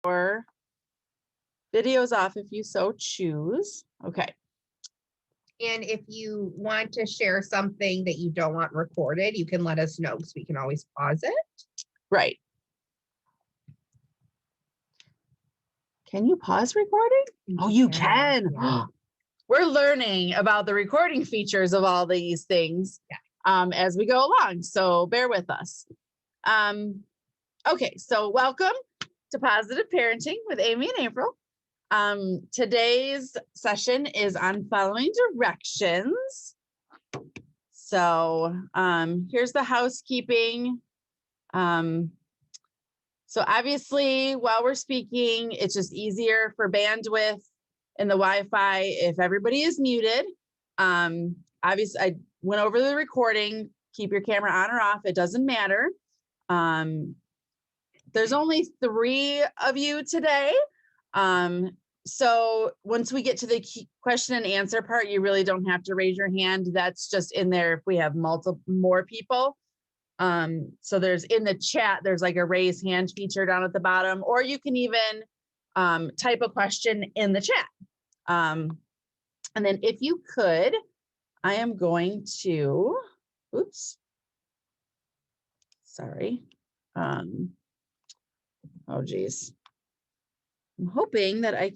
your videos off if you so choose. Okay. And if you want to share something that you don't want recorded, you can let us know because we can always pause it. Right. Can you pause recording? Oh, you can. Yeah. We're learning about the recording features of all these things as we go along. So bear with us. Okay, so welcome to Positive Parenting with Amy and April. Today's session is on following directions. So here's the housekeeping. So obviously, while we're speaking, it's just easier for bandwidth and the Wi-Fi if everybody is muted. Obviously, I went over the recording. Keep your camera on or off. It doesn't matter. There's only 3 of you today. So once we get to the question and answer part, you really don't have to raise your hand. That's just in there if we have more people. So there's in the chat, there's like a raise hand feature down at the bottom, or you can even type a question in the chat. And then if you could, I am going to, oops, sorry. Oh, geez. I'm hoping that I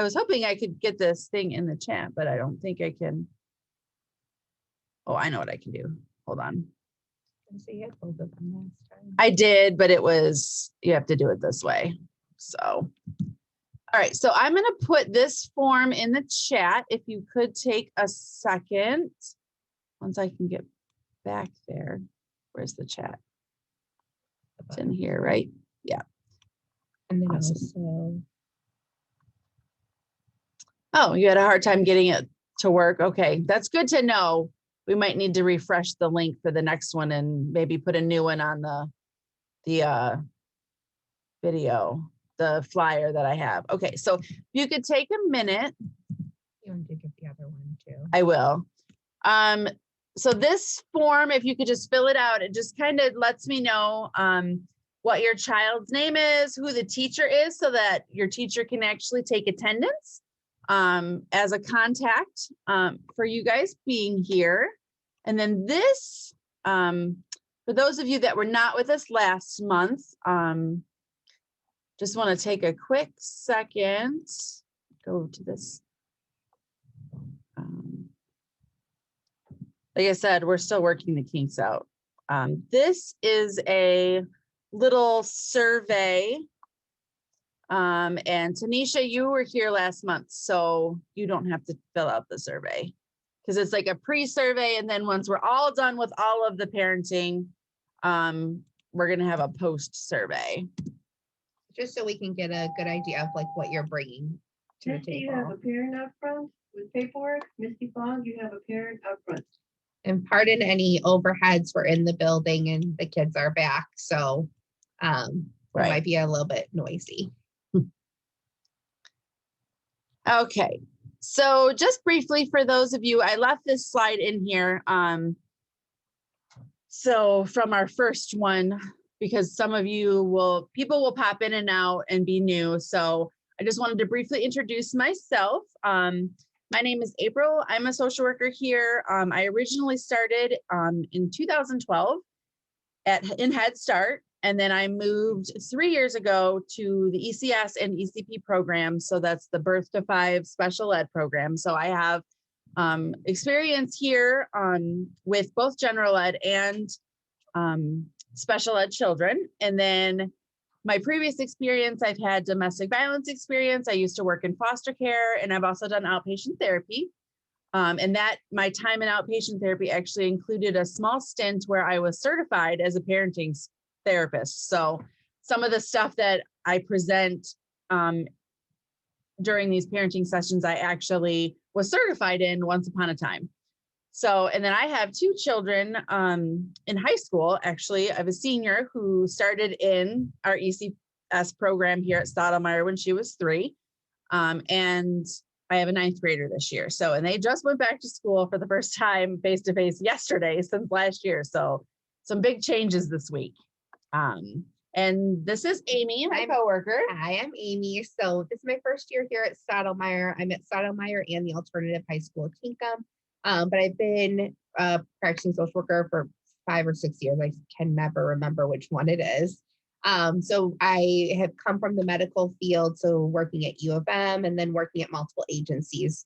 was hoping I could get this thing in the chat, but I don't think I can. Oh, I know what I can do. Hold on. I did, but you have to do it this way. So, all right. So I'm going to put this form in the chat. If you could take a second, once I can get back there. Where's the chat? It's in here, right? Yeah. And then awesome. Also. Oh, you had a hard time getting it to work. Okay, that's good to know. We might need to refresh the link for the next one and maybe put a new one on the video, the flyer that I have. Okay, so if you could take a minute. You want to get the other one too? I will. So this form, if you could just fill it out, it just kind of lets me know what your child's name is, who the teacher is, so that your teacher can actually take attendance as a contact for you guys being here. And then this, for those of you that were not with us last month, just want to take a quick second, go to this. Like I said, we're still working the kinks out. This is a little survey. And Tanisha, you were here last month, so you don't have to fill out the survey because it's like a pre-survey. And then once we're all done with all of the parenting, we're going to have a post survey. Just so we can get a good idea of like what you're bringing to the table. You have a parent up front with paperwork. Misty Fogg, you have a parent up front. And pardon any overheads. We're in the building and the kids are back. So it might be a little bit noisy. Okay. So just briefly for those of you, I left this slide in here. So from our first one, because some of you people will pop in and out and be new. So I just wanted to briefly introduce myself. My name is April. I'm a social worker here. I originally started in 2012 in Head Start, and then I moved 3 years ago to the ECS and ECP program. So that's the Birth to 5 special ed program. So I have experience here with both general ed and special ed children. And then my previous experience, I've had domestic violence experience. I used to work in foster care, and I've also done outpatient therapy. And my time in outpatient therapy actually included a small stint where I was certified as a parenting therapist. So some of the stuff that I present during these parenting sessions, I actually was certified in once upon a time. So, and then I have 2 children in high school. Actually, I have a senior who started in our ECS program here at Stottlemyre when she was 3. And I have a 9th grader this year. So, and they just went back to school for the first time face-to-face yesterday since last year. So some big changes this week. And this is Amy, my coworker. Hi, I'm Amy. So this is my first year here at Stottlemyre. I'm at Stottlemyre and the Alternative High School at Kinkham. But I've been practicing social worker for 5 or 6 years. I can never remember which one it is. So I have come from the medical field, so working at U of M and then working at multiple agencies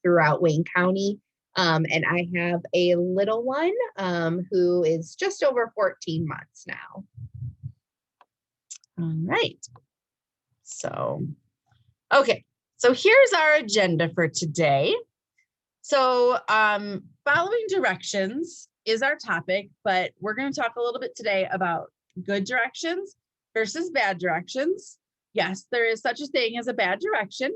throughout Wayne County. And I have a little one who is just over 14 months now. All right. So, okay. So here's our agenda for today. So following directions is our topic, but we're going to talk a little bit today about good directions versus bad directions. Yes, there is such a thing as a bad direction.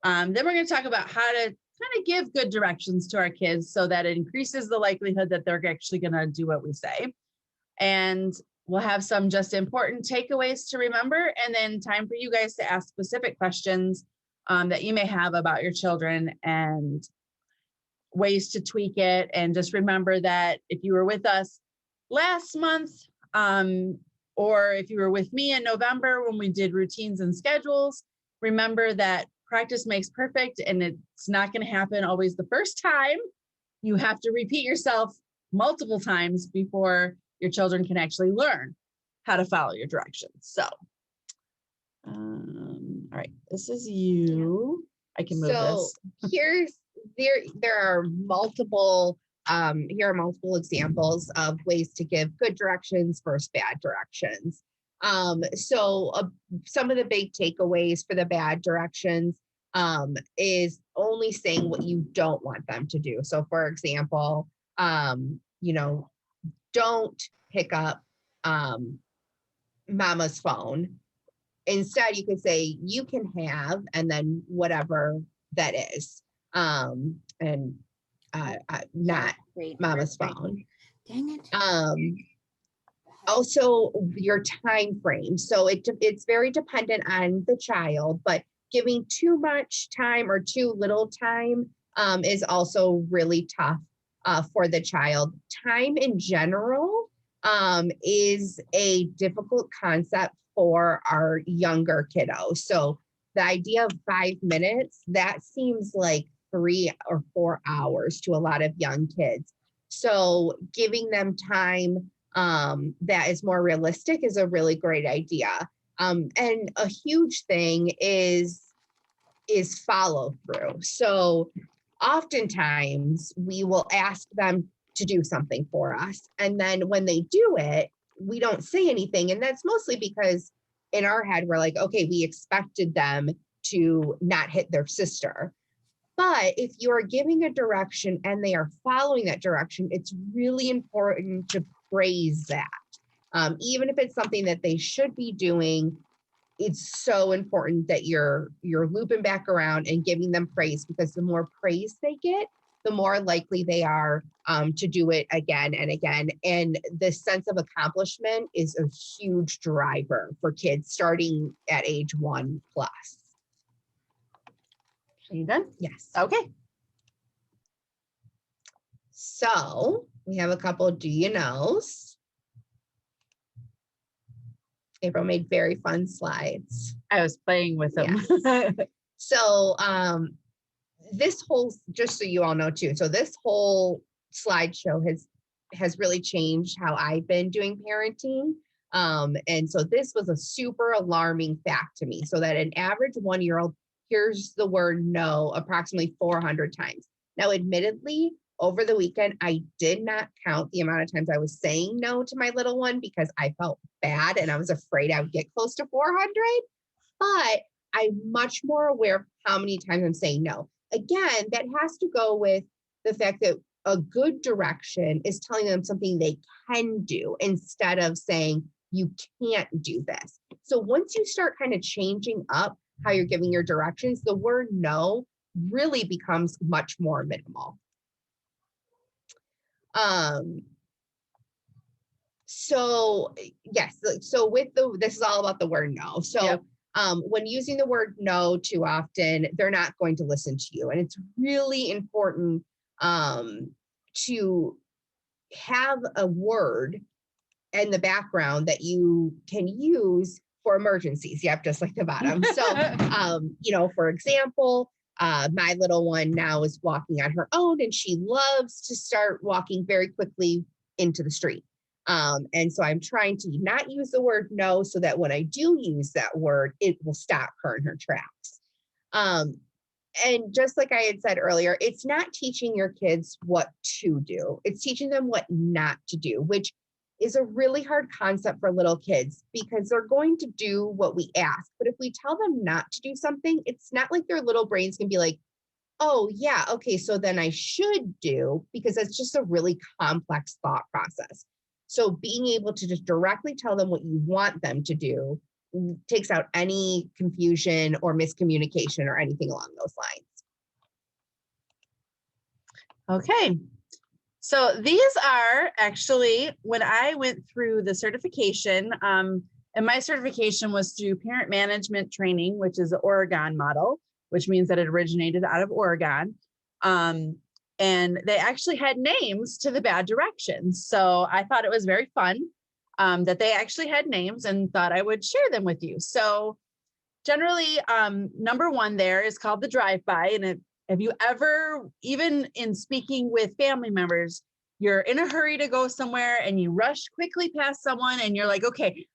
Then we're going to talk about how to kind of give good directions to our kids so that it increases the likelihood that they're actually going to do what we say. And we'll have some just important takeaways to remember, and then time for you guys to ask specific questions that you may have about your children and ways to tweak it. And just remember that if you were with us last month, or if you were with me in November when we did routines and schedules, remember that practice makes perfect, and it's not going to happen always the first time. You have to repeat yourself multiple times before your children can actually learn how to follow your directions. So, all right, this is you. I can move this. Here's there are multiple here are multiple examples of ways to give good directions versus bad directions. Some of the big takeaways for the bad directions is only saying what you don't want them to do. So for example, don't pick up mama's phone. Instead, you could say you can have, and then whatever that is, and not mama's phone. Dang it. Also your time frame. So it's very dependent on the child, but giving too much time or too little time is also really tough for the child. Time in general is a difficult concept for our younger kiddos. So the idea of 5 minutes, that seems like 3 or 4 hours to a lot of young kids. So giving them time that is more realistic is a really great idea. And a huge thing is follow through. So oftentimes we will ask them to do something for us. And then when they do it, we don't say anything. And that's mostly because in our head, we're like, okay, we expected them to not hit their sister. But if you are giving a direction and they are following that direction, it's really important to praise that. Even if it's something that they should be doing, it's so important that you're looping back around and giving them praise, because the more praise they get, the more likely they are to do it again and again. And the sense of accomplishment is a huge driver for kids starting at age 1+. Are you done? Yes. Okay. So we have a couple do you knows. April made very fun slides. I was playing with them. Yes. So this whole, just so you all know too, so this whole slideshow has really changed how I've been doing parenting. And so this was a super alarming fact to me. So that an average 1-year-old hears the word no approximately 400 times. Now, admittedly, over the weekend, I did not count the amount of times I was saying no to my little one because I felt bad and I was afraid I would get close to 400. But I'm much more aware of how many times I'm saying no. Again, that has to go with the fact that a good direction is telling them something they can do instead of saying you can't do this. So once you start kind of changing up how you're giving your directions, the word no really becomes much more minimal. So yes, so with this is all about the word no. So yep. When using the word no too often, they're not going to listen to you. And it's really important to have a word in the background that you can use for emergencies. Yep, just like the bottom. So, for example, my little one now is walking on her own, and she loves to start walking very quickly into the street. And so I'm trying to not use the word no, so that when I do use that word, it will stop her in her tracks. And just like I had said earlier, it's not teaching your kids what to do. It's teaching them what not to do, which is a really hard concept for little kids because they're going to do what we ask. But if we tell them not to do something, it's not like their little brains can be like, oh yeah, okay, so then I should do, because that's just a really complex thought process. So being able to just directly tell them what you want them to do takes out any confusion or miscommunication or anything along those lines. Okay. So these are actually, when I went through the certification, and my certification was through parent management training, which is the Oregon model, which means that it originated out of Oregon. And they actually had names to the bad directions. So I thought it was very fun that they actually had names, and thought I would share them with you. So generally, number one there is called the drive-by. And have you ever, even in speaking with family members, you're in a hurry to go somewhere and you rush quickly past someone and you're like, okay,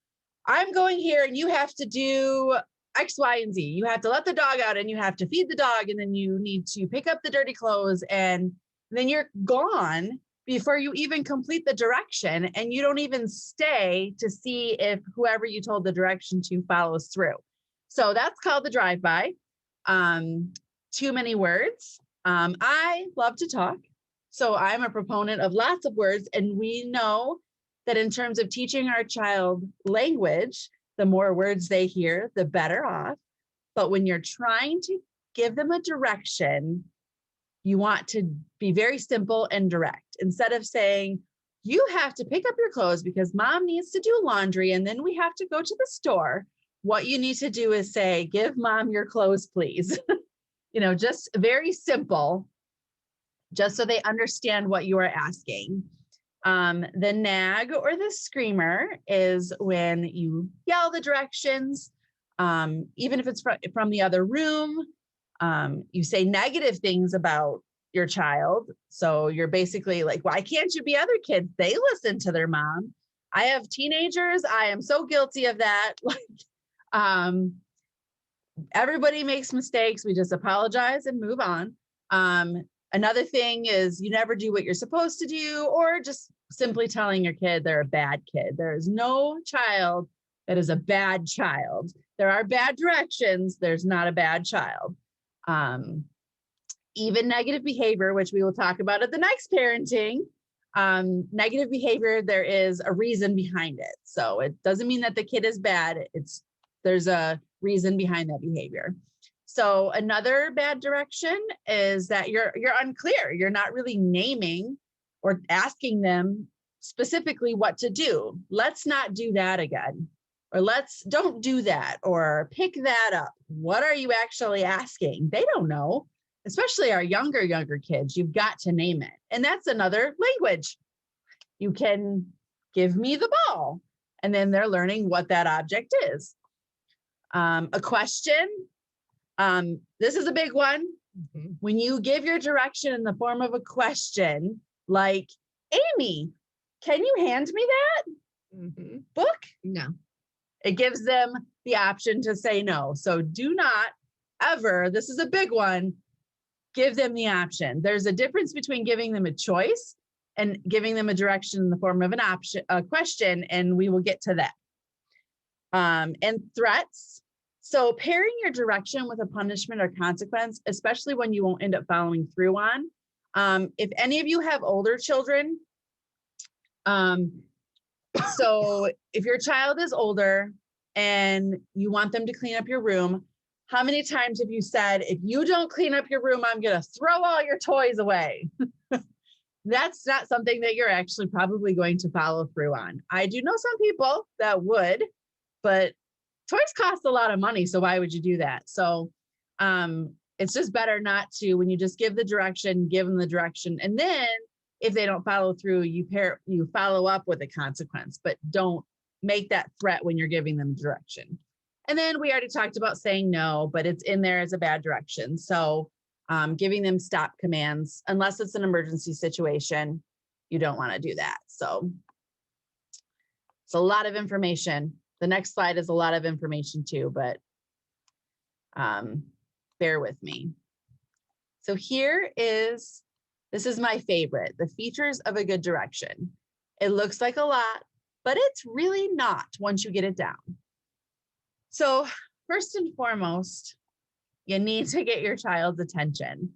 I'm going here and you have to do X, Y, and Z. You have to let the dog out and you have to feed the dog, and then you need to pick up the dirty clothes, and then you're gone before you even complete the direction, and you don't even stay to see if whoever you told the direction to follows through. So that's called the drive-by. Too many words. I love to talk, so I'm a proponent of lots of words, and we know that in terms of teaching our child language, the more words they hear, the better off. But when you're trying to give them a direction, you want to be very simple and direct. Instead of saying, you have to pick up your clothes because mom needs to do laundry and then we have to go to the store, what you need to do is say, give mom your clothes, please. Just very simple, just so they understand what you are asking. The nag or the screamer is when you yell the directions, even if it's from the other room. You say negative things about your child. So you're basically like, why can't you be other kids? They listen to their mom. I have teenagers. I am so guilty of that. Everybody makes mistakes. We just apologize and move on. Another thing is you never do what you're supposed to do, or just simply telling your kid they're a bad kid. There is no child that is a bad child. There are bad directions. There's not a bad child. Even negative behavior, which we will talk about at the next parenting, negative behavior, there is a reason behind it. So it doesn't mean that the kid is bad. There's a reason behind that behavior. So another bad direction is that you're unclear. You're not really naming or asking them specifically what to do. Let's not do that again. Or don't do that, or pick that up. What are you actually asking? They don't know, especially our younger kids. You've got to name it. And that's another language. You can give me the ball, and then they're learning what that object is. A question. This is a big one. Mm-hmm. When you give your direction in the form of a question, like, Amy, can you hand me that book? No. It gives them the option to say no. So do not ever, this is a big one, give them the option. There's a difference between giving them a choice and giving them a direction in the form of a question, and we will get to that. And threats. So pairing your direction with a punishment or consequence, especially when you won't end up following through on. If any of you have older children, so if your child is older and you want them to clean up your room, how many times have you said, if you don't clean up your room, I'm going to throw all your toys away? That's not something that you're actually probably going to follow through on. I do know some people that would, but toys cost a lot of money. So why would you do that? So it's just better not to, when you just give the direction, give them the direction. And then if they don't follow through, you follow up with a consequence, but don't make that threat when you're giving them direction. And then we already talked about saying no, but it's in there as a bad direction. So giving them stop commands, unless it's an emergency situation, you don't want to do that. So it's a lot of information. The next slide is a lot of information too, but bear with me. So this is my favorite, the features of a good direction. It looks like a lot, but it's really not once you get it down. So first and foremost, you need to get your child's attention.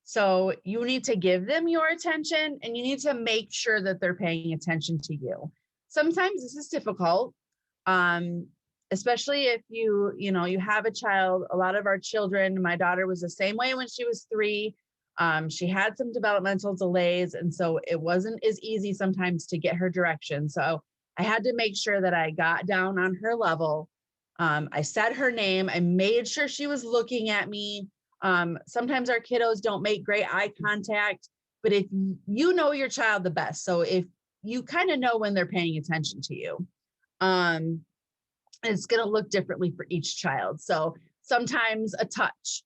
So you need to give them your attention, and you need to make sure that they're paying attention to you. Sometimes this is difficult, especially if you have a child. A lot of our children, my daughter was the same way when she was 3. She had some developmental delays, and so it wasn't as easy sometimes to get her direction. So I had to make sure that I got down on her level. I said her name. I made sure she was looking at me. Sometimes our kiddos don't make great eye contact, but if you know your child the best, so if you kind of know when they're paying attention to you, it's going to look differently for each child. So sometimes a touch,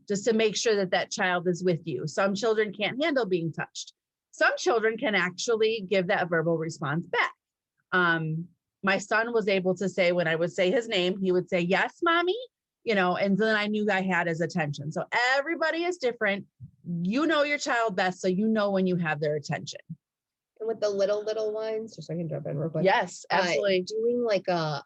just to make sure that that child is with you. Some children can't handle being touched. Some children can actually give that verbal response back. My son was able to say, when I would say his name, he would say, "Yes, mommy," and then I knew I had his attention. So everybody is different. You know your child best, so you know when you have their attention. And with the little ones, just so I can jump in real quick. Yes, absolutely. Doing like a,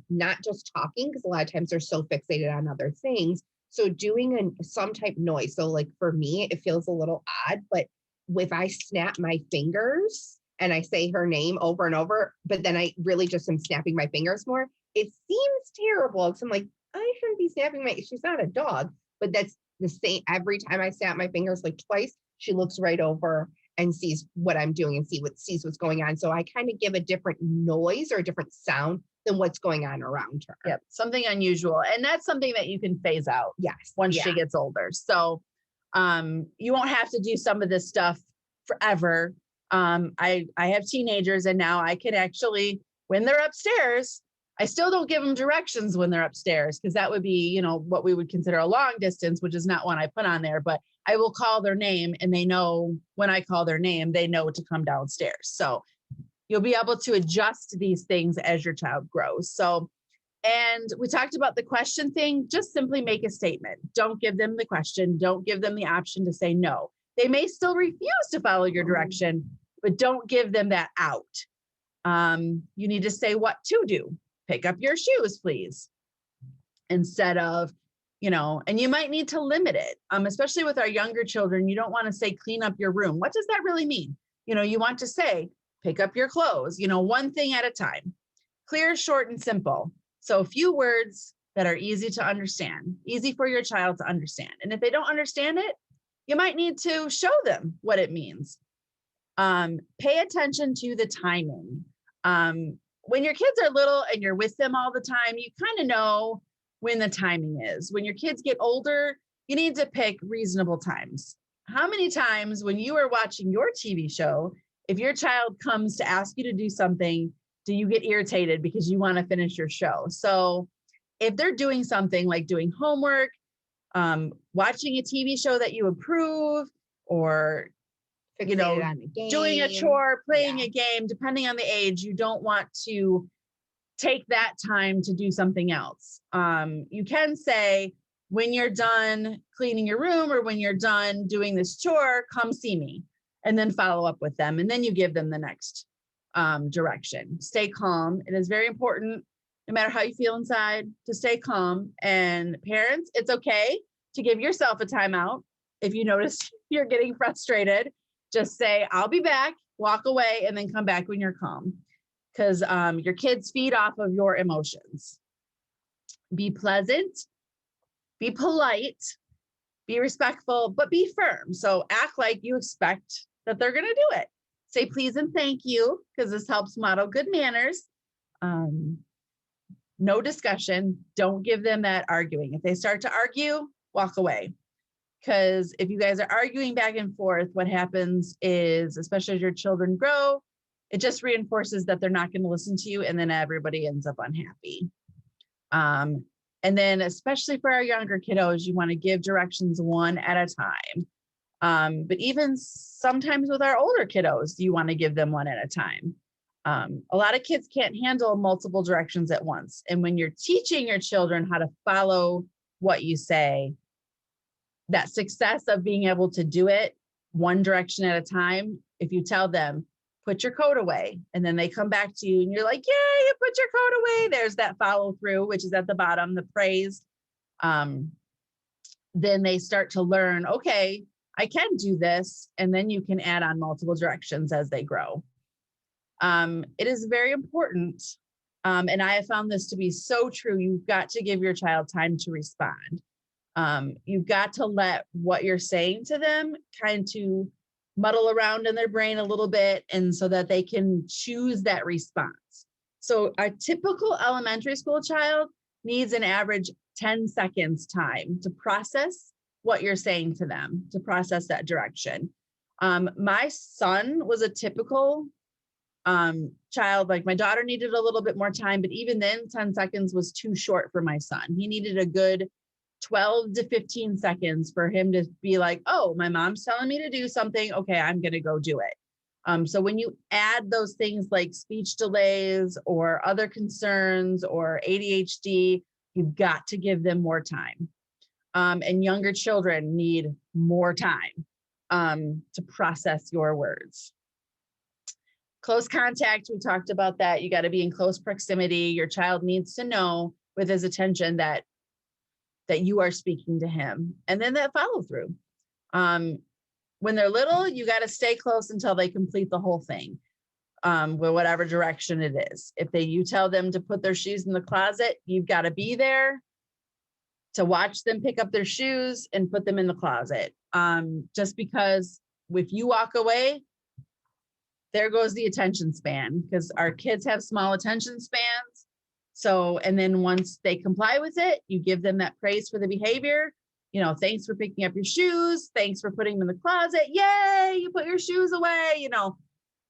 not just talking, because a lot of times they're so fixated on other things. So doing some type noise. So like for me, it feels a little odd, but if I snap my fingers and I say her name over and over, but then I really just am snapping my fingers more, it seems terrible. So I'm like, I shouldn't be snapping she's not a dog, but that's the same. Every time I snap my fingers like twice, she looks right over and sees what I'm doing and sees what's going on. So I kind of give a different noise or a different sound than what's going on around her. Yep, something unusual. And that's something that you can phase out. Yes. Once she gets older. So you won't have to do some of this stuff forever. I have teenagers, and now I can actually, when they're upstairs, I still don't give them directions when they're upstairs, because that would be, what we would consider a long distance, which is not one I put on there, but I will call their name, and they know when I call their name, they know to come downstairs. So you'll be able to adjust these things as your child grows. So, and we talked about the question thing. Just simply make a statement. Don't give them the question. Don't give them the option to say no. They may still refuse to follow your direction, but don't give them that out. You need to say what to do. Pick up your shoes, please. Instead of, and you might need to limit it, especially with our younger children. You don't want to say, clean up your room. What does that really mean? You want to say, pick up your clothes, one thing at a time. Clear, short, and simple. So a few words that are easy to understand, easy for your child to understand. And if they don't understand it, you might need to show them what it means. Pay attention to the timing. When your kids are little and you're with them all the time, you kind of know when the timing is. When your kids get older, you need to pick reasonable times. How many times when you are watching your TV show, if your child comes to ask you to do something, do you get irritated because you want to finish your show? So if they're doing something like doing homework, watching a TV show that you approve, or doing a chore, playing a game, depending on the age, you don't want to take that time to do something else. You can say, when you're done cleaning your room, or when you're done doing this chore, come see me, and then follow up with them. And then you give them the next direction. Stay calm. It is very important, no matter how you feel inside, to stay calm. And parents, it's okay to give yourself a timeout. If you notice you're getting frustrated, just say, I'll be back, walk away, and then come back when you're calm. Because your kids feed off of your emotions. Be pleasant, be polite, be respectful, but be firm. So act like you expect that they're going to do it. Say please and thank you, because this helps model good manners. No discussion. Don't give them that arguing. If they start to argue, walk away. Because if you guys are arguing back and forth, what happens is, especially as your children grow, it just reinforces that they're not going to listen to you, and then everybody ends up unhappy. And then especially for our younger kiddos, you want to give directions one at a time. But even sometimes with our older kiddos, you want to give them one at a time. A lot of kids can't handle multiple directions at once. And when you're teaching your children how to follow what you say, that success of being able to do it one direction at a time, if you tell them, put your coat away, and then they come back to you and you're like, yeah, you put your coat away. There's that follow through, which is at the bottom, the praise. Then they start to learn, okay, I can do this. And then you can add on multiple directions as they grow. It is very important. And I have found this to be so true. You've got to give your child time to respond. You've got to let what you're saying to them kind of muddle around in their brain a little bit, and so that they can choose that response. So a typical elementary school child needs an average 10 seconds time to process what you're saying to them, to process that direction. My son was a typical child. Like, my daughter needed a little bit more time, but even then 10 seconds was too short for my son. He needed a good 12 to 15 seconds for him to be like, oh, my mom's telling me to do something. Okay, I'm going to go do it. So when you add those things like speech delays or other concerns or ADHD, you've got to give them more time. And younger children need more time to process your words. Close contact, we talked about that. You got to be in close proximity. Your child needs to know with his attention that you are speaking to him. And then that follow through. When they're little, you got to stay close until they complete the whole thing, with whatever direction it is. If you tell them to put their shoes in the closet, you've got to be there to watch them pick up their shoes and put them in the closet. Just because if you walk away, there goes the attention span, because our kids have small attention spans. So, and then once they comply with it, you give them that praise for the behavior. Thanks for picking up your shoes. Thanks for putting them in the closet. Yay, you put your shoes away.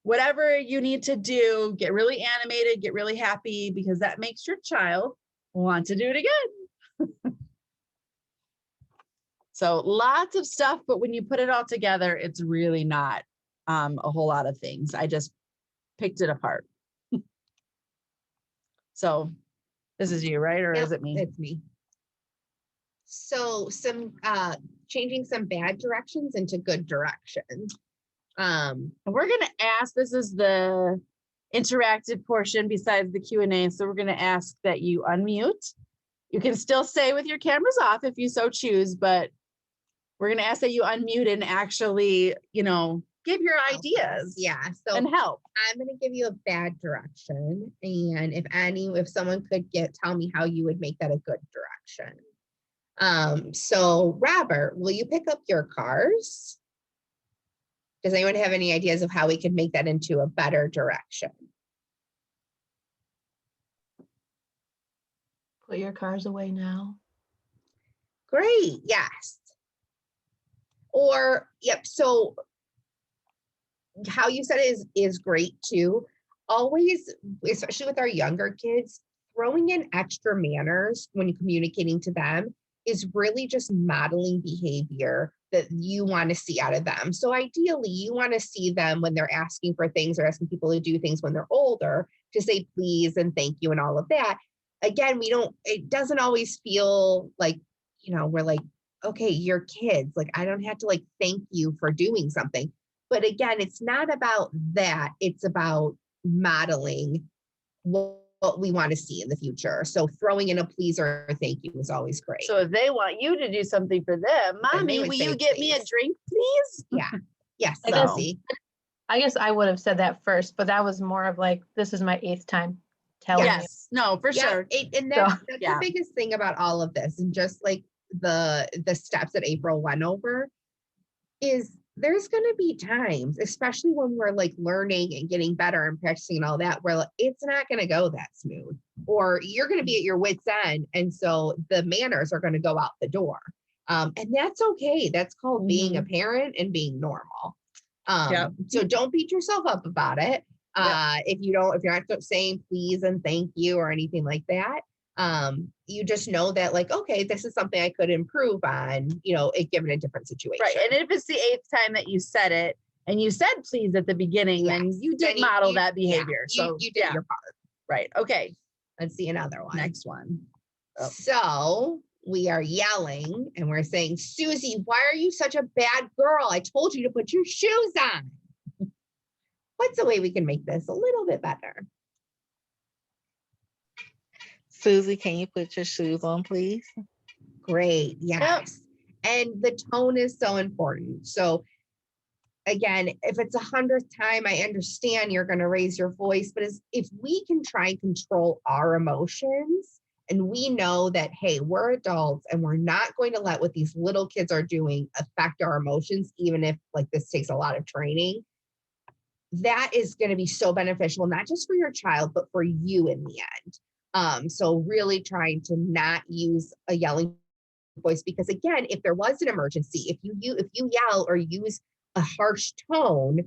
Whatever you need to do, get really animated, get really happy, because that makes your child want to do it again. So lots of stuff, but when you put it all together, it's really not a whole lot of things. I just picked it apart. So this is you, right? Or Yep, is it me? It's me. So changing some bad directions into good directions. We're going to ask, this is the interactive portion besides the Q&A. So we're going to ask that you unmute. You can still stay with your cameras off if you so choose, but we're going to ask that you unmute and actually, give your ideas. Yeah. So and help. I'm going to give you a bad direction. And if someone could tell me how you would make that a good direction. So Robert, will you pick up your cars? Does anyone have any ideas of how we could make that into a better direction? Put your cars away now. Great. Yes. Or, yep. So how you said it is great too. Always, especially with our younger kids, throwing in extra manners when you're communicating to them is really just modeling behavior that you want to see out of them. So ideally, you want to see them when they're asking for things or asking people to do things when they're older, to say please and thank you and all of that. Again, it doesn't always feel like, we're like, okay, you're kids. Like, I don't have to thank you for doing something. But again, it's not about that. It's about modeling what we want to see in the future. So throwing in a please or a thank you is always great. So if they want you to do something for them, Mommy, will you get me a drink, please? Yeah. Yes. I guess I would have said that first, but that was more of this is my 8th time telling you. Yes. No, for sure. And that's the biggest thing about all of this. And just the steps that April went over is there's going to be times, especially when we're learning and getting better and practicing and all that, where it's not going to go that smooth, or you're going to be at your wit's end. And so the manners are going to go out the door. And that's okay. That's called being a Mhm. parent and being normal. Yep. So don't beat yourself up about it. If you're not saying please and thank you or anything like that, you just know that like, okay, this is something I could improve on, given a different situation. Right. And if it's the 8th time that you said it and you said please at the beginning, then Yes. you did Then model that behavior. So you did your part. right. Okay. Let's see another one. Next one. Oh. So we are yelling and we're saying, Susie, why are you such a bad girl? I told you to put your shoes on. What's a way we can make this a little bit better? Susie, can you put your shoes on, please? Great. Yes. And the tone is so important. So again, if it's 100th time, I understand you're going to raise your voice, but if we can try and control our emotions and we know that, hey, we're adults and we're not going to let what these little kids are doing affect our emotions, even if like this takes a lot of training, that is going to be so beneficial, not just for your child, but for you in the end. So really trying to not use a yelling voice, because again, if there was an emergency, if you yell or use a harsh tone,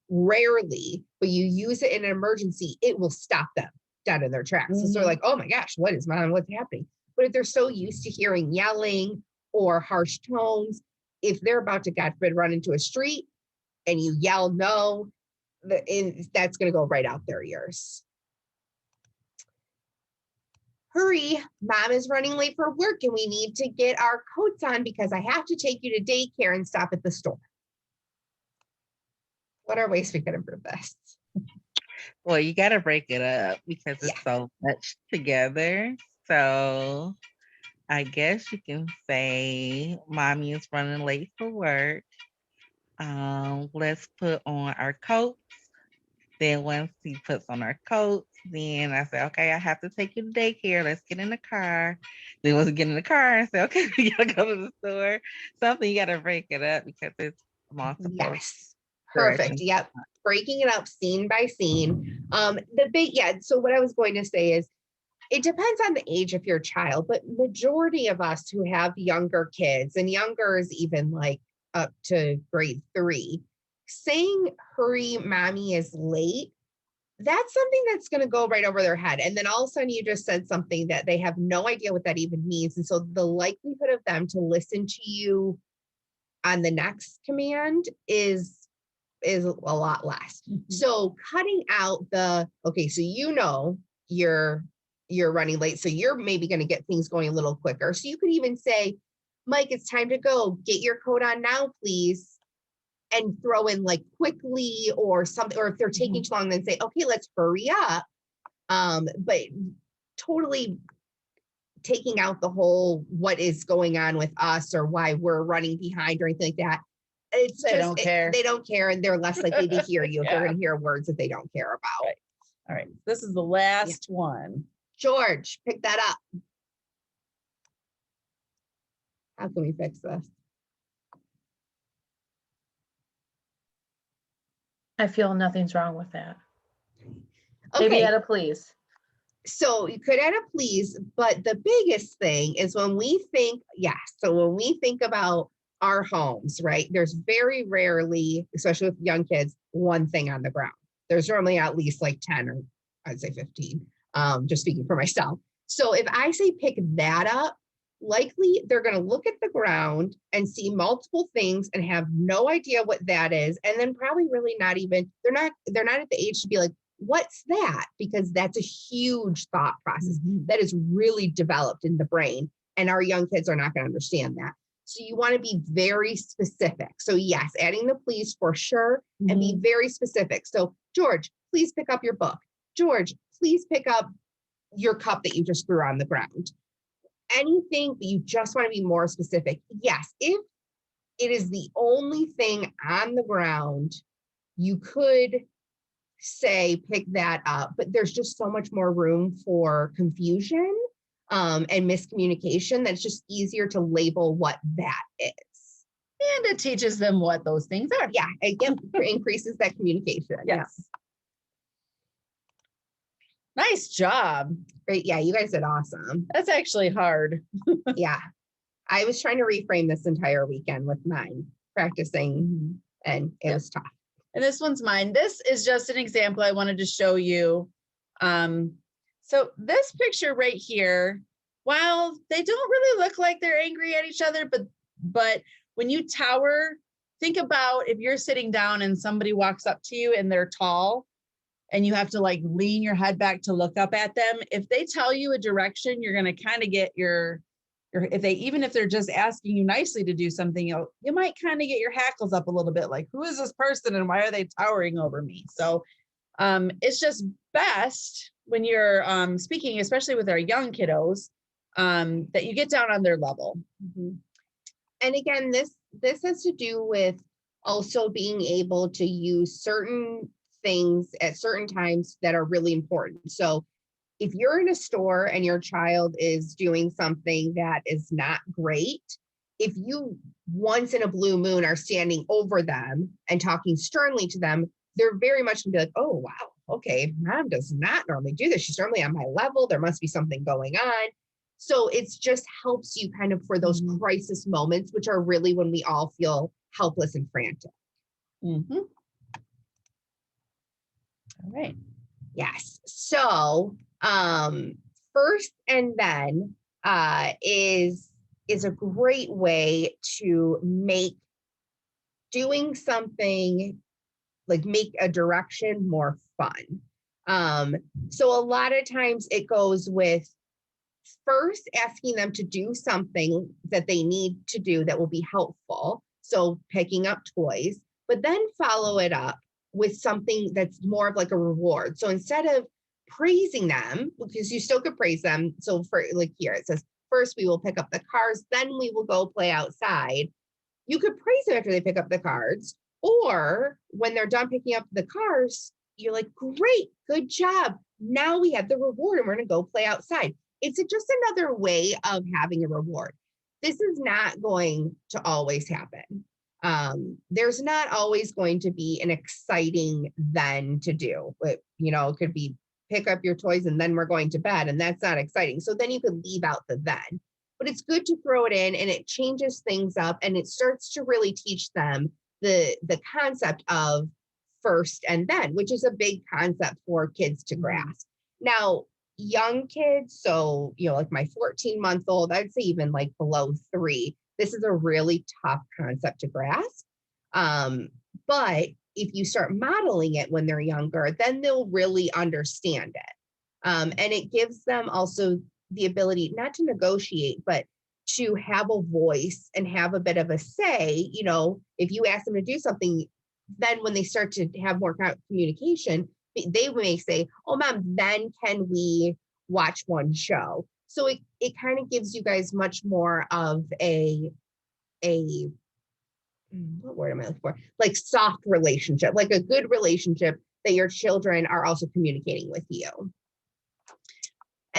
rarely, but you use it in an emergency, it will stop them dead in their tracks. So they're like, oh my gosh, what's happening? But if they're so used to hearing yelling or harsh tones, if they're about to, God forbid, run into a street and you yell no, that's going to go right out their ears. Hurry, mom is running late for work and we need to get our coats on because I have to take you to daycare and stop at the store. What are ways we could improve this? Well, you got to break it up because it's so much together. So I guess you can say mommy is running late for work. Let's put on our coats. Then once he puts on our coats, then I say, okay, I have to take you to daycare. Let's get in the car. Then once we get in the car, I say, okay, we gotta go to the store. Something you gotta break it up because it's multiple. Yes. Perfect. Yep. Breaking it up scene by scene. So what I was going to say is it depends on the age of your child, but majority of us who have younger kids, and younger is even like up to grade 3, saying hurry, mommy is late, that's something that's going to go right over their head. And then all of a sudden you just said something that they have no idea what that even means. And so the likelihood of them to listen to you on the next command is a lot less. So cutting out okay, so you're running late, so you're maybe going to get things going a little quicker. So you could even say, Mike, it's time to go. Get your coat on now, please. And throw in like quickly or something, or if they're taking too long, then say, okay, let's hurry up. But totally taking out the whole what is going on with us or why we're running behind or anything like that. They don't care, and they're less likely to hear you if they're going to hear words that they don't care about. Right. All right. This is the last one. George, pick that up. How can we fix this? I feel nothing's wrong with that. Okay. Maybe add a please. So you could add a please, but the biggest thing is when we think about our homes, right? There's very rarely, especially with young kids, one thing on the ground. There's normally at least like 10 or I'd say 15, just speaking for myself. So if I say pick that up, likely they're going to look at the ground and see multiple things and have no idea what that is. And then probably really not even, they're not at the age to be like, what's that? Because that's a huge thought process that is really developed in the brain. And our young kids are not going to understand that. So you want to be very specific. So yes, adding the please for sure, and be very specific. So George, please pick up your book. George, please pick up your cup that you just threw on the ground. Anything that you just want to be more specific. Yes, if it is the only thing on the ground, you could say pick that up, but there's just so much more room for confusion and miscommunication that it's just easier to label what that is. And it teaches them what those things are. Yeah, again, increases that communication. Yes. Nice job. Great. Yeah, you guys did awesome. That's actually hard. Yeah. I was trying to reframe this entire weekend with mine, practicing, and it was tough. And this one's mine. This is just an example I wanted to show you. So this picture right here, while they don't really look like they're angry at each other, but when you tower, think about if you're sitting down and somebody walks up to you and they're tall and you have to like lean your head back to look up at them. If they tell you a direction, you're going to kind of get your, even if they're just asking you nicely to do something, you might kind of get your hackles up a little bit, like, who is this person and why are they towering over me? So it's just best when you're speaking, especially with our young kiddos, that you get down on their level. And again, this has to do with also being able to use certain things at certain times that are really important. So if you're in a store and your child is doing something that is not great, if you once in a blue moon are standing over them and talking sternly to them, they're very much gonna be like, oh, wow, okay, mom does not normally do this. She's normally on my level. There must be something going on. So it's just helps you kind of for those crisis moments, which are really when we all feel helpless and frantic. All right. Yes. So first and then is a great way to make doing something, like make a direction more fun. So a lot of times it goes with first asking them to do something that they need to do that will be helpful. So picking up toys, but then follow it up with something that's more of like a reward. So instead of praising them, because you still could praise them. So for like here, it says, first we will pick up the cars, then we will go play outside. You could praise them after they pick up the cards, or when they're done picking up the cars, you're like, great, good job. Now we have the reward and we're gonna go play outside. It's just another way of having a reward. This is not going to always happen. There's not always going to be an exciting then to do, but it could be pick up your toys and then we're going to bed, and that's not exciting. So then you could leave out the then, but it's good to throw it in, and it changes things up, and it starts to really teach them the concept of first and then, which is a big concept for kids to grasp. Now, young kids, so like my 14-month-old, I'd say even like below 3, this is a really tough concept to grasp. But if you start modeling it when they're younger, then they'll really understand it. And it gives them also the ability not to negotiate, but to have a voice and have a bit of a say. If you ask them to do something, then when they start to have more communication, they may say, oh, mom, then can we watch one show? So it kind of gives you guys much more of a what word am I looking for? Like soft relationship, like a good relationship that your children are also communicating with you.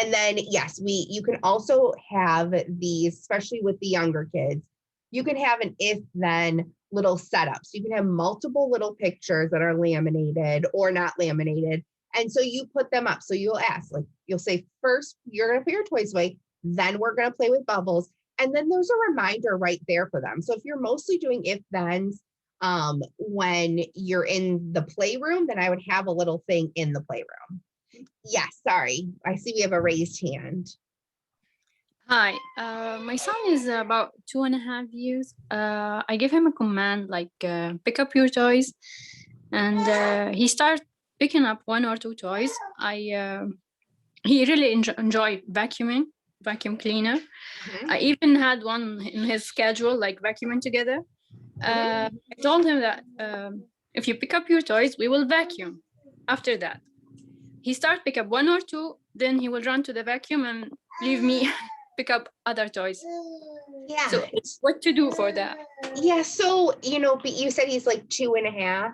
And then, yes, you can also have these, especially with the younger kids, you can have an if-then little setup. So you can have multiple little pictures that are laminated or not laminated. And so you put them up. So you'll ask, like, you'll say, first, you're going to put your toys away. Then we're going to play with bubbles. And then there's a reminder right there for them. So if you're mostly doing if-thens when you're in the playroom, then I would have a little thing in the playroom. Yes, sorry. I see we have a raised hand. Hi, my son is about 2.5 years. I give him a command like pick up your toys, and he starts picking up 1 or 2 toys. He really enjoy vacuum cleaner. I even had one in his schedule, like vacuuming together. I told him that if you pick up your toys, we will vacuum. After that, he starts pick up 1 or 2, then he will run to the vacuum and leave me pick up other toys. Yeah. So what to do for that? Yeah. So, but you said he's like 2.5.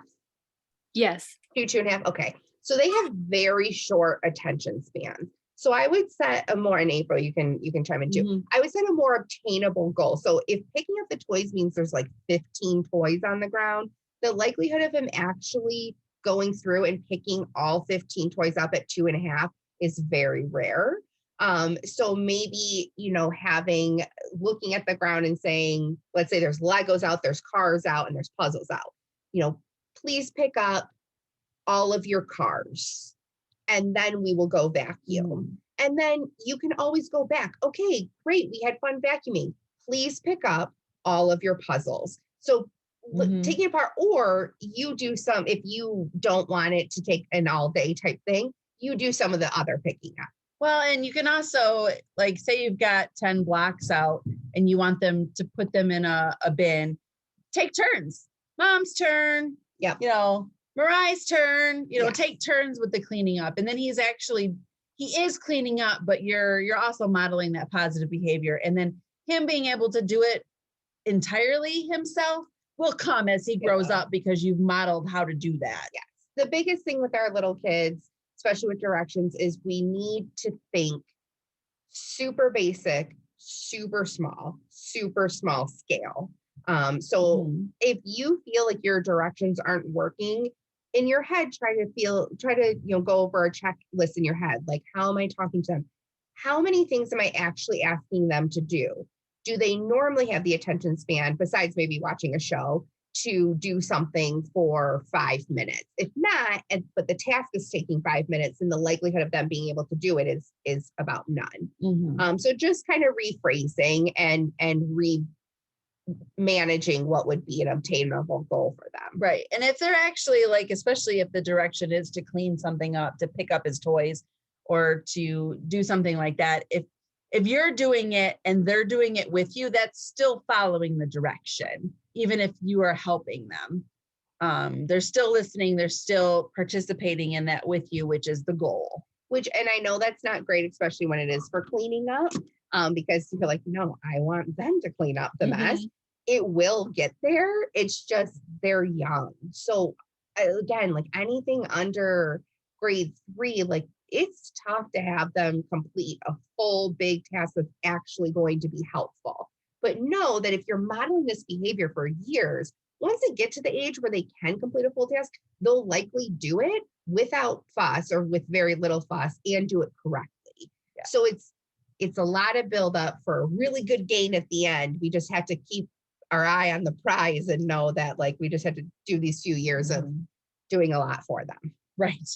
Yes. 2.5. Okay. So they have very short attention spans. So I would set a more, in April, you can chime in too. I would set a more obtainable goal. So if picking up the toys means there's like 15 toys on the ground, the likelihood of him actually going through and picking all 15 toys up at 2.5 is very rare. So maybe, looking at the ground and saying, let's say there's Legos out, there's cars out, and there's puzzles out, please pick up all of your cars, and then we will go vacuum. And then you can always go back. Okay, great. We had fun vacuuming. Please pick up all of your puzzles. So taking it apart, or you do some, if you don't want it to take an all day type thing, you do some of the other picking up. Well, and you can also, like, say you've got 10 blocks out and you want them to put them in a bin, take turns. Mom's turn. Yep. Mariah's turn, Yes. Take turns with the cleaning up. And then he is cleaning up, but you're also modeling that positive behavior. And then him being able to do it entirely himself will come as he grows up, because you've modeled how to do that. Yes. The biggest thing with our little kids, especially with directions, is we need to think super basic, super small scale. So if you feel like your directions aren't working in your head, try to go over a checklist in your head. Like, how am I talking to them? How many things am I actually asking them to do? Do they normally have the attention span, besides maybe watching a show, to do something for 5 minutes? If not, but the task is taking 5 minutes, and the likelihood of them being able to do it is about none. So just kind of rephrasing and managing what would be an obtainable goal for them. Right. And if they're actually, especially if the direction is to clean something up, to pick up his toys, or to do something like that, if you're doing it and they're doing it with you, that's still following the direction, even if you are helping them. They're still listening, they're still participating in that with you, which is the goal. And I know that's not great, especially when it is for cleaning up, because you're like, no, I want them to clean up the mess. It will get there. It's just they're young. So again, anything under grade 3, it's tough to have them complete a full big task that's actually going to be helpful. But know that if you're modeling this behavior for years, once they get to the age where they can complete a full task, they'll likely do it without fuss, or with very little fuss, and do it correctly. Yeah. So it's a lot of buildup for a really good gain at the end. We just have to keep our eye on the prize and know that we just had to do these few years of doing a lot for them. Right.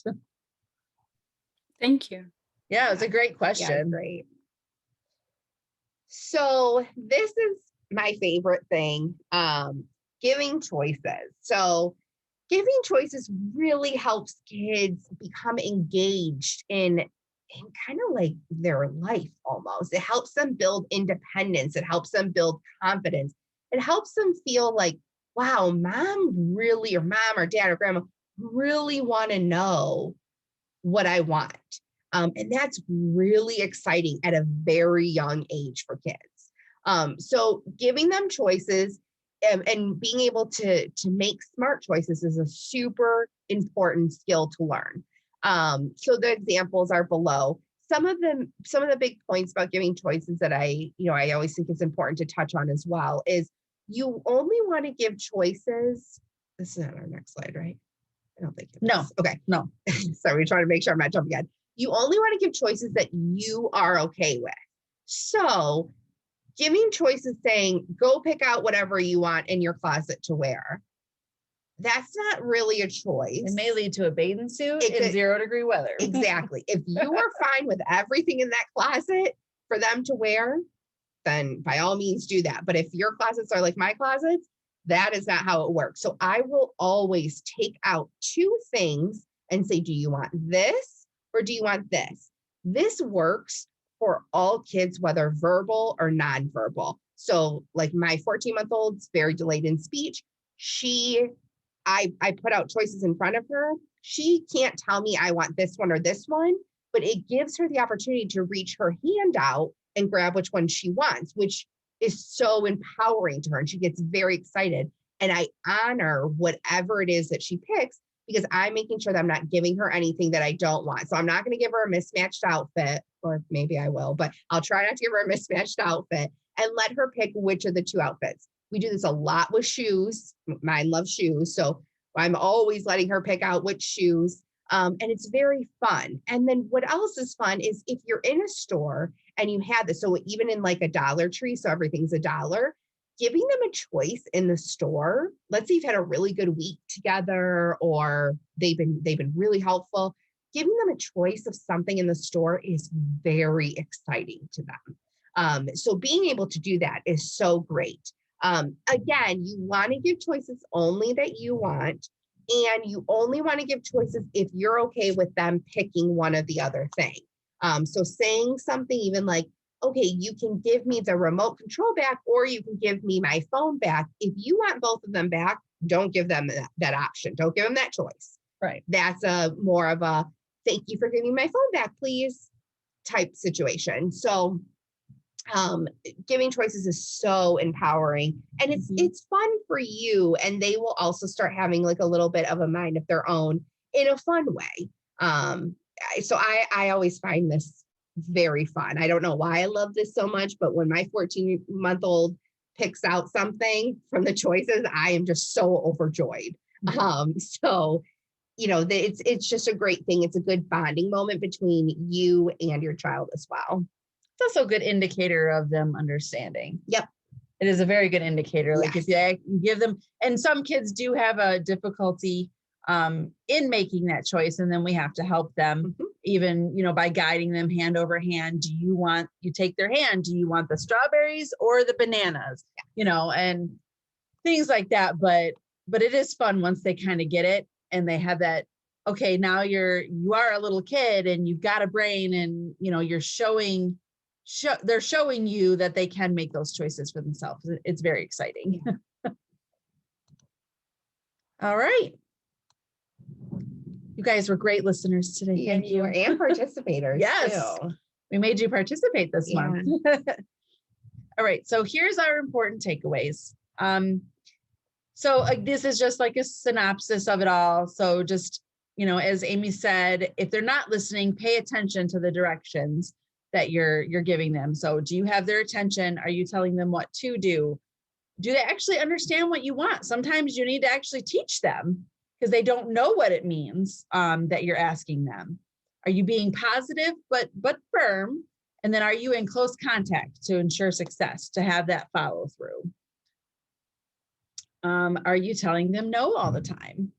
Thank you. Yeah, it's a great question. Yeah, great. So this is my favorite thing, giving choices. So giving choices really helps kids become engaged in kind of their life almost. It helps them build independence. It helps them build confidence. It helps them feel like, wow, mom or dad or grandma really want to know what I want. And that's really exciting at a very young age for kids. So giving them choices and being able to make smart choices is a super important skill to learn. So the examples are below. Some of the big points about giving choices that I always think is important to touch on as well is, you only want to give choices. This is not our next slide, right? I don't think. No. Okay. No. Sorry, we're trying to make sure I'm not jumping ahead. You only want to give choices that you are okay with. So giving choices saying, go pick out whatever you want in your closet to wear, that's not really a choice. It may lead to a bathing suit in 0-degree weather. Exactly. If you are fine with everything in that closet for them to wear, then by all means do that. But if your closets are like my closets, that is not how it works. So I will always take out 2 things and say, do you want this or do you want this? This works for all kids, whether verbal or nonverbal. So my 14-month-old's very delayed in speech. I put out choices in front of her. She can't tell me I want this one or this one, but it gives her the opportunity to reach her hand out and grab which one she wants, which is so empowering to her. And she gets very excited. And I honor whatever it is that she picks, because I'm making sure that I'm not giving her anything that I don't want. So I'm not going to give her a mismatched outfit, or maybe I will, but I'll try not to give her a mismatched outfit and let her pick which of the 2 outfits. We do this a lot with shoes. Mine loves shoes. So I'm always letting her pick out which shoes. And it's very fun. And then what else is fun is if you're in a store and you have this, so even in like a Dollar Tree, so everything's $1, giving them a choice in the store. Let's say you've had a really good week together, or they've been really helpful. Giving them a choice of something in the store is very exciting to them. So being able to do that is so great. Again, you want to give choices only that you want, and you only want to give choices if you're okay with them picking one or the other thing. So saying something even like, okay, you can give me the remote control back, or you can give me my phone back. If you want both of them back, don't give them that option. Don't give them that choice. Right. That's a more of a thank you for giving my phone back, please type situation. So giving choices is so empowering, and it's fun for you, and they will also start having like a little bit of a mind of their own in a fun way. So I always find this very fun. I don't know why I love this so much, but when my 14-month-old picks out something from the choices, I am just so overjoyed. So it's just a great thing. It's a good bonding moment between you and your child as well. It's also a good indicator of them understanding. Yep. It is a very good indicator. Like Yes. if you give them, and some kids do have a difficulty in making that choice, and then we have to help them even, by guiding them hand over hand. You take their hand, do you want the strawberries or the bananas? And things like that. But it is fun once they kind of get it and they have that, okay, now you are a little kid and you've got a brain, and you're they're showing you that they can make those choices for themselves. It's very exciting. All right. You guys were great listeners today. Thank you. And participators. Yes. Too. We made you participate this month. All right. So here's our important takeaways. So this is just like a synopsis of it all. So just, as Amy said, if they're not listening, pay attention to the directions that you're giving them. So do you have their attention? Are you telling them what to do? Do they actually understand what you want? Sometimes you need to actually teach them because they don't know what it means that you're asking them. Are you being positive but firm? And then are you in close contact to ensure success, to have that follow through? Are you telling them no all the time?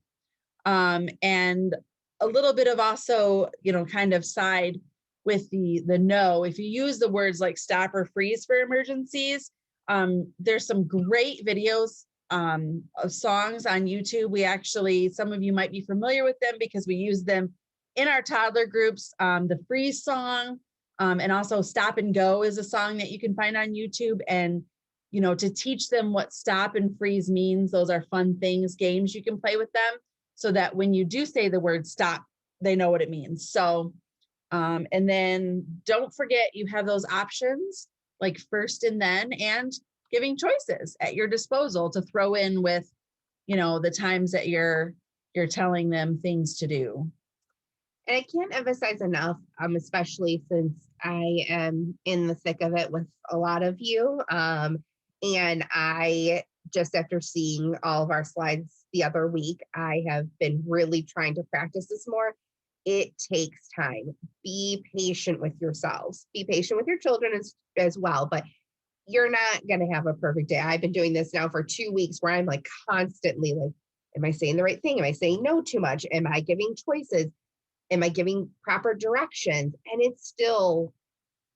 And a little bit of also, kind of side with the no. If you use the words like stop or freeze for emergencies, there's some great videos of songs on YouTube. We actually, some of you might be familiar with them because we use them in our toddler groups. The freeze song, and also stop and go is a song that you can find on YouTube. And, to teach them what stop and freeze means, those are fun things, games you can play with them so that when you do say the word stop, they know what it means. So, and then don't forget you have those options like first and then, and giving choices at your disposal to throw in with, the times that you're telling them things to do. And I can't emphasize enough, especially since I am in the thick of it with a lot of you. And I, just after seeing all of our slides the other week, I have been really trying to practice this more. It takes time. Be patient with yourselves. Be patient with your children as well, but you're not going to have a perfect day. I've been doing this now for 2 weeks where I'm like constantly like, am I saying the right thing? Am I saying no too much? Am I giving choices? Am I giving proper directions? And it's still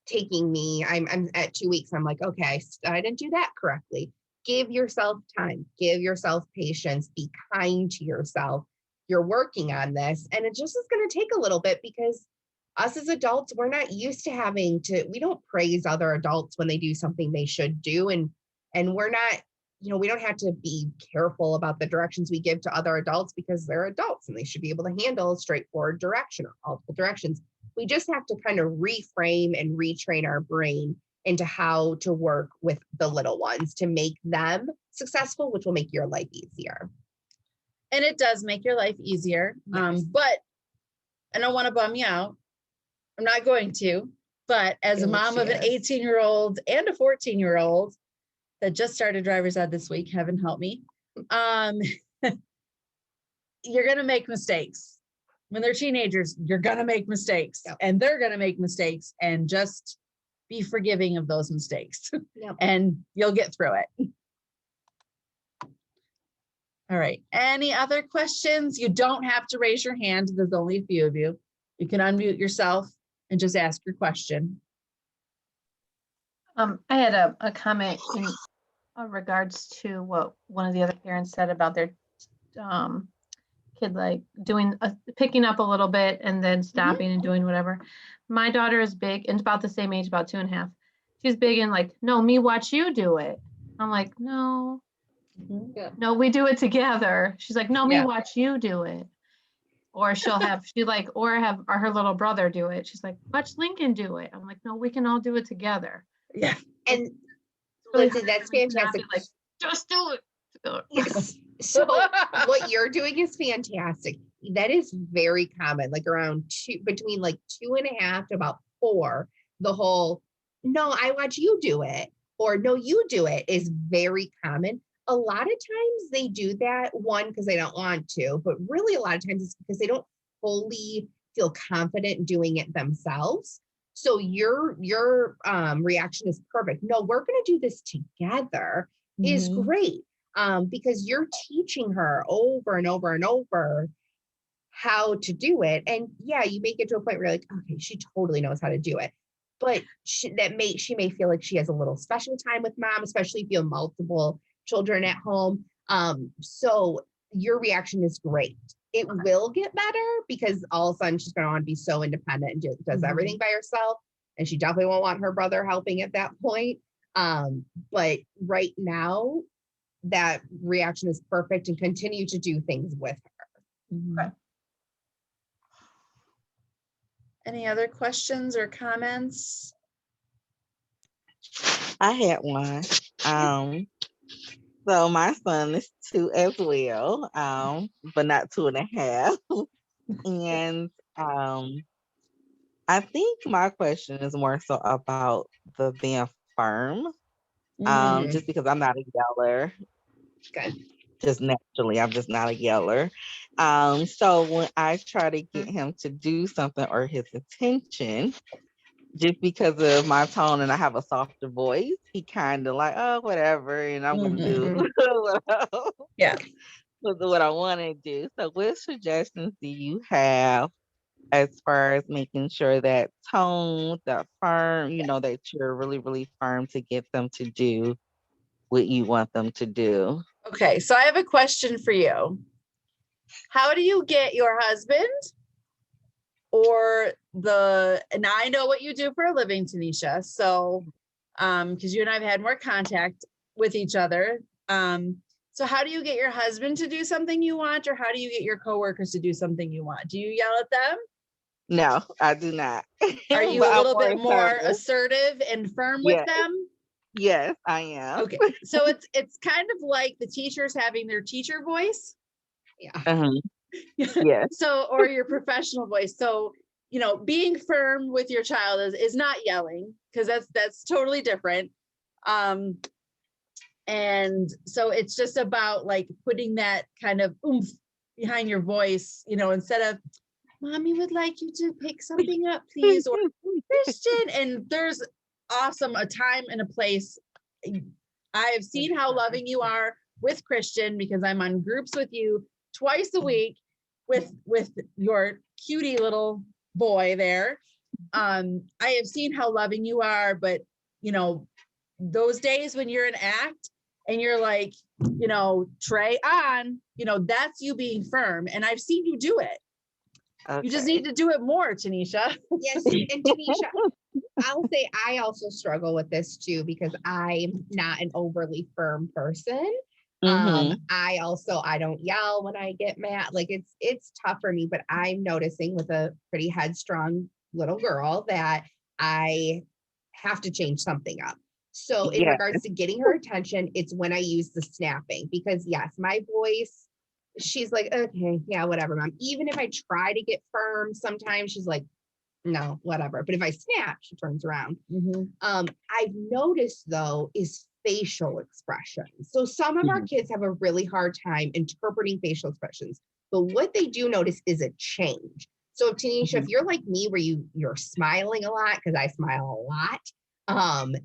taking me, I'm at 2 weeks. I'm like, okay, I didn't do that correctly. Give yourself time, give yourself patience, be kind to yourself. You're working on this, and it just is going to take a little bit because us as adults, we're not used to we don't praise other adults when they do something they should do. And we're not, we don't have to be careful about the directions we give to other adults because they're adults and they should be able to handle a straightforward direction or multiple directions. We just have to kind of reframe and retrain our brain into how to work with the little ones to make them successful, which will make your life easier. And it does make your life easier. Yes. But I don't want to bum you out. I'm not going to, but as a mom of an 18-year-old and a 14-year-old that just started driver's ed this week, heaven help me, you're going to make mistakes. when they're teenagers, you're gonna make mistakes Yep. and they're gonna make mistakes, and just be forgiving of those mistakes Yep. and you'll get through it. All right. Any other questions? You don't have to raise your hand. There's only a few of you. You can unmute yourself and just ask your question. I had a comment in regards to what one of the other parents said about their kid, like doing picking up a little bit and then stopping and doing whatever. My daughter is big and about the same age, about 2.5. She's big and like, no, me watch you do it. I'm like, no, no, we do it together. She's like, no, me Yeah. watch you do it. Or she'll have, or her little brother do it. She's like, watch Lincoln do it. I'm like, no, we can all do it together. Yeah. And Really Lindsay, hard that's for me to not fantastic. be like, just do it. Yes. So what you're doing is fantastic. That is very common, like around between like 2.5 to about 4. The whole, no, I watch you do it, or no, you do it, is very common. A lot of times they do that, one, because they don't want to, but really a lot of times it's because they don't fully feel confident doing it themselves. So your reaction is perfect. No, we're going to do this together is Mhm. great, because you're teaching her over and over and over how to do it. And yeah, you make it to a point where you're like, okay, she totally knows how to do it. But she may feel like she has a little special time with mom, especially if you have multiple children at home. So your reaction is great. It will get better because all of a sudden she's going to want to be so independent and does Mhm. everything by herself. And she definitely won't want her brother helping at that point. But right now, that reaction is perfect, and continue to do things with her. Mhm. Any other questions or comments? I had one. So my son is 2 as well, but not 2.5. And I think my question is more so about the being firm. Mhm. Just because I'm not a yeller. Good. Just naturally, I'm just not a yeller. So when I try to get him to do something or his attention, just because of my tone and I have a softer voice, he kind of like, oh, whatever, and I'm gonna do Yeah. what I want to do. So, what suggestions do you have as far as making sure that tone, that firm, that you're really, really firm to get them to do what you want them to do? Okay, so I have a question for you. How do you get your husband and I know what you do for a living, Tanisha. So, because you and I have had more contact with each other. So how do you get your husband to do something you want, or how do you get your coworkers to do something you want? Do you yell at them? No, I do not. Are you But a I'm little bit more assertive. assertive and firm with Yes. them? Yes, I am. Okay, so it's kind of like the teachers having their teacher voice. Yeah. Yes. So, or your professional voice. So, being firm with your child is not yelling, because that's totally different. And so it's just about like putting that kind of oomph behind your voice, instead of, mommy would like you to pick something up, please, or Christian. And there's a time and a place. I have seen how loving you are with Christian, because I'm on groups with you twice a week with your cutie little boy there. I have seen how loving you are, but those days when you're in act and you're like, Trey on, that's you being firm. And I've seen you do it. Okay. You just need to do it more, Tanisha. Yes. And Tanisha, I'll say I also struggle with this too, because I'm not an overly firm person. I don't yell when I get mad. Like it's tough for me, but I'm noticing with a pretty headstrong little girl that I have to change something up. So in regards to getting her attention, it's when I use the snapping, because yes, my voice, she's like, okay, yeah, whatever, mom. Even if I try to get firm, sometimes she's like, no, whatever. But if I snap, she turns around. I've noticed though is facial expressions. So some of our kids have a really hard time interpreting facial expressions. But what they do notice is a change. So Tanisha, if you're like me, where you're smiling a lot, because I smile a lot.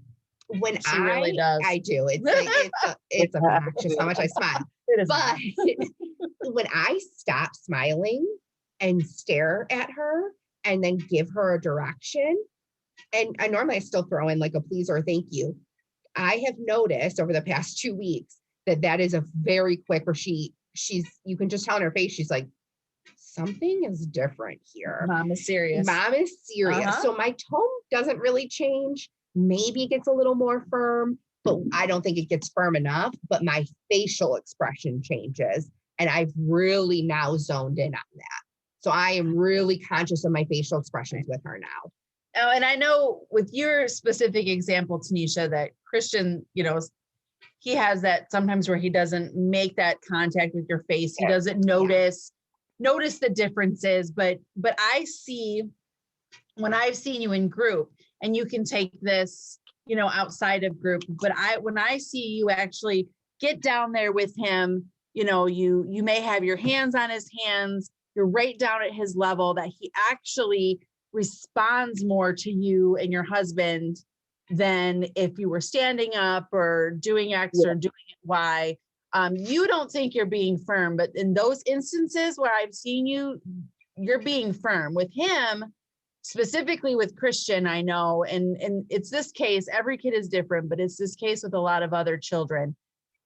When She really does. I do. It's obnoxious how much I smile. It is. But when I stop smiling and stare at her and then give her a direction, and I normally still throw in like a please or thank you. I have noticed over the past 2 weeks that is a very quick, where she's, you can just tell in her face, she's like, something is different here. Mom is serious. Mom is serious. Uh-huh. So my tone doesn't really change. Maybe it gets a little more firm, but I don't think it gets firm enough. But my facial expression changes. And I've really now zoned in on that. So I am really conscious of my facial expressions with her now. Oh, and I know with your specific example, Tanisha, that Christian, he has that sometimes where he doesn't make that contact with your face. He doesn't notice the differences, but I see when I've seen you in group, and you can take this, outside of group, but when I see you actually get down there with him, you may have your hands on his hands, you're right down at his level, that he actually responds more to you and your husband than if you were standing up or doing X or doing Y. You don't think you're being firm, but in those instances where I've seen you, you're being firm. With him, specifically with Christian, I know, and it's this case, every kid is different, but it's this case with a lot of other children.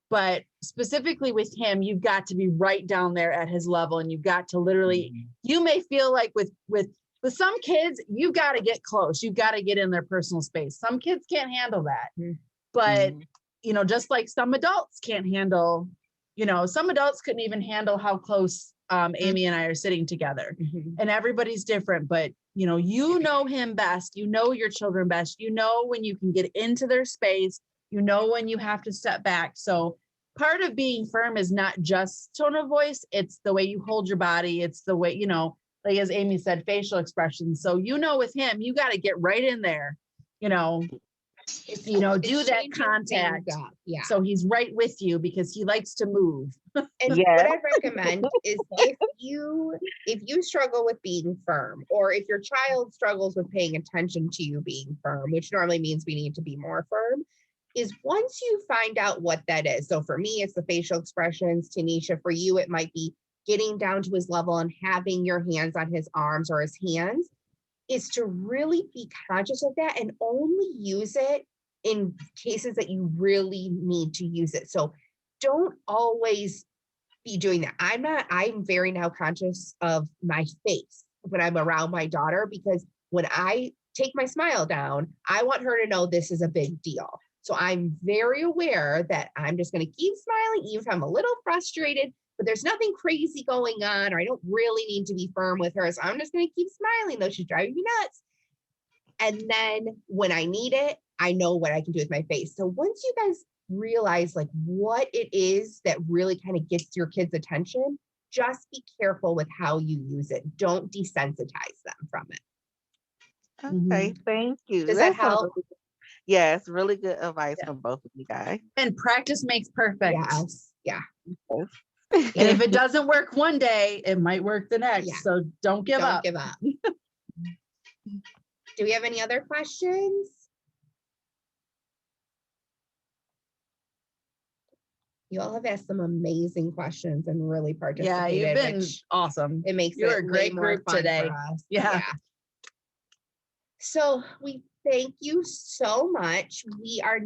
But specifically with him, you've got to be right down there at his level, and you've got to literally, you may feel like with some kids, you've got to get close. You've got to get in their personal space. Some kids can't handle that. But, just like some adults can't handle, some adults couldn't even handle how close Amy and I are sitting together. And everybody's different, but you know him best. You know your children best. You know when you can get into their space. You know when you have to step back. So part of being firm is not just tone of voice. It's the way you hold your body. It's the way, like as Amy said, facial expressions. So, with him, you got to get right in there, do that contact. Yeah. So he's right with you because he likes to move. And what I'd recommend is if you struggle with being firm, or if your child struggles with paying attention to you being firm, which normally means we need to be more firm, is once you find out what that is. So for me, it's the facial expressions. Tanisha, for you, it might be getting down to his level and having your hands on his arms or his hands, is to really be conscious of that and only use it in cases that you really need to use it. So don't always be doing that. I'm very now conscious of my face when I'm around my daughter, because when I take my smile down, I want her to know this is a big deal. So I'm very aware that I'm just going to keep smiling, even if I'm a little frustrated, but there's nothing crazy going on, or I don't really need to be firm with her. So I'm just going to keep smiling, though she's driving me nuts. And then when I need it, I know what I can do with my face. So once you guys realize like what it is that really kind of gets your kids' attention, just be careful with how you use it. Don't desensitize them from it. Okay, thank you. Does that help? Yes, really good advice from both of you guys. And practice makes perfect. Yes. Yeah. And if it doesn't work one day, it might work the next. Yeah. So don't give up. Do we have any other questions? You all have asked some amazing questions and really participated. Yeah, you've been which awesome. It makes You're it a great way more group fun today. for us. Yeah. So we thank you so much. We are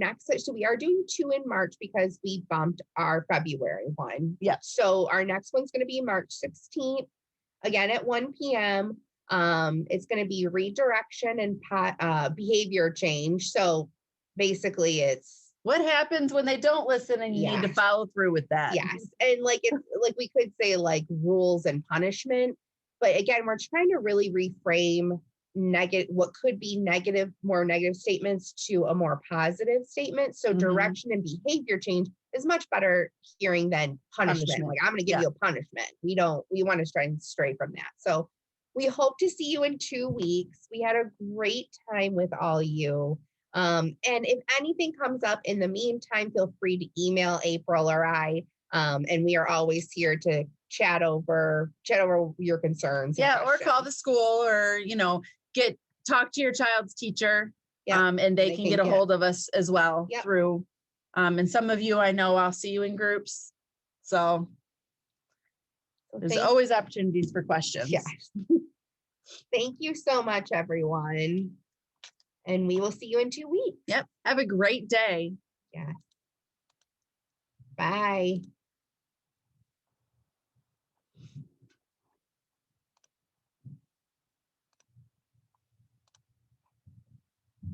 doing 2 in March because we bumped our February one. Yeah. So our next one's going to be March 16th, again at 1 p.m. It's going to be redirection and behavior change. So basically it's what happens when they don't listen and you need to follow through with that. Yes. And it's like we could say like rules and punishment, but again, we're trying to really reframe what could be more negative statements to a more positive statement. So direction and behavior change is much better hearing than punishment. Like I'm going to give you a punishment. We want to stray from that. So we hope to see you in 2 weeks. We had a great time with all you. And if anything comes up in the meantime, feel free to email April or I. And we are always here to chat over your concerns. and Yeah, or call the questions. school or, talk to your child's teacher. Yeah, And they can get a hold of us as well Yep. through, and some of you I know I'll see you in groups. So So there's thank- always opportunities for questions. Yes. Thank you so much, everyone. And we will see you in 2 weeks. Yep. Have a great day. Bye.